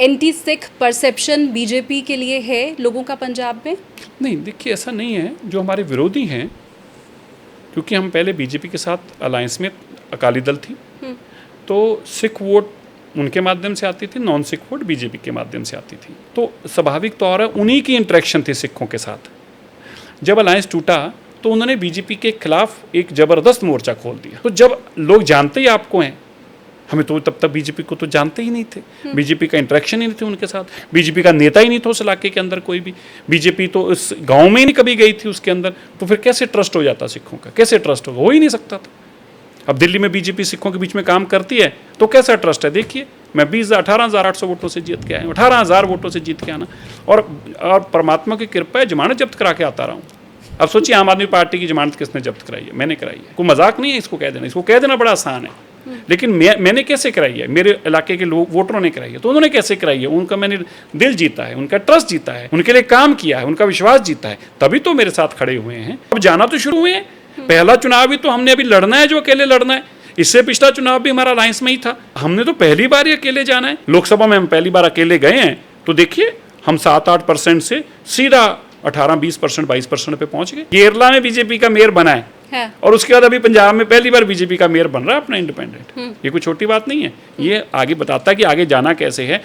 Anti Sikh perception BJP के लिए है लोगों का पंजाब में? नहीं, देखिए ऐसा नहीं है। जो हमारे विरोधी हैं, क्योंकि हम पहले बीजेपी के साथ अलायंस में, अकाली दल थी, तो सिख वोट उनके माध्यम से आती थी, नॉन सिख वोट बीजेपी के माध्यम से आती थी। तो स्वाभाविक तौर है उन्हीं की इंटरेक्शन थी सिखों के साथ। जब अलायंस टूटा तो उन्होंने बीजेपी के खिलाफ एक ज़बरदस्त मोर्चा खोल दिया। तो जब लोग जानते ही आपको हैं, हमें तो तब तक बीजेपी को तो जानते ही नहीं थे, बीजेपी का इंटरेक्शन ही नहीं थे उनके साथ, बीजेपी का नेता ही नहीं था उस इलाके के अंदर कोई भी, बीजेपी तो इस गांव में ही नहीं कभी गई थी उसके अंदर, तो फिर कैसे ट्रस्ट हो जाता सिखों का? कैसे ट्रस्ट होगा? हो ही नहीं सकता था। अब दिल्ली में बीजेपी सिखों के बीच में काम करती है तो कैसा ट्रस्ट है? देखिए, मैं 18,800 वोटों से जीत के आया, 18,000 वोटों से जीत के आना, और परमात्मा की कृपा है जमानत जब्त करा के आता रहा हूँ। अब सोचिए, आम आदमी पार्टी की जमानत किसने जब्त कराई है? मैंने कराई है। कोई मजाक नहीं है इसको कह देना, इसको कह देना बड़ा आसान है, लेकिन मैंने कैसे कराई है? मेरे इलाके के लोग, वोटरों ने कराई है। तो उन्होंने कैसे कराई है? उनका मैंने दिल जीता है, उनका ट्रस्ट जीता है, उनके लिए काम किया है, उनका विश्वास जीता है, तभी तो मेरे साथ खड़े हुए हैं। अब जाना तो शुरू हुए हैं। पहला चुनाव भी तो हमने अभी लड़ना है, जो अकेले लड़ना है। इससे पिछला चुनाव भी हमारा अलायंस में ही था, हमने तो पहली बार ही अकेले जाना है। लोकसभा में हम पहली बार अकेले गए हैं, तो देखिए हम 7-8% से सीधा 18-20%, 22% पे पहुंच गए। केरला में बीजेपी का मेयर बना है, और उसके बाद अभी पंजाब में पहली बार बीजेपी का मेयर बन रहा है अपना इंडिपेंडेंट। ये कोई छोटी बात नहीं है। ये आगे बताता है कि आगे जाना कैसे है।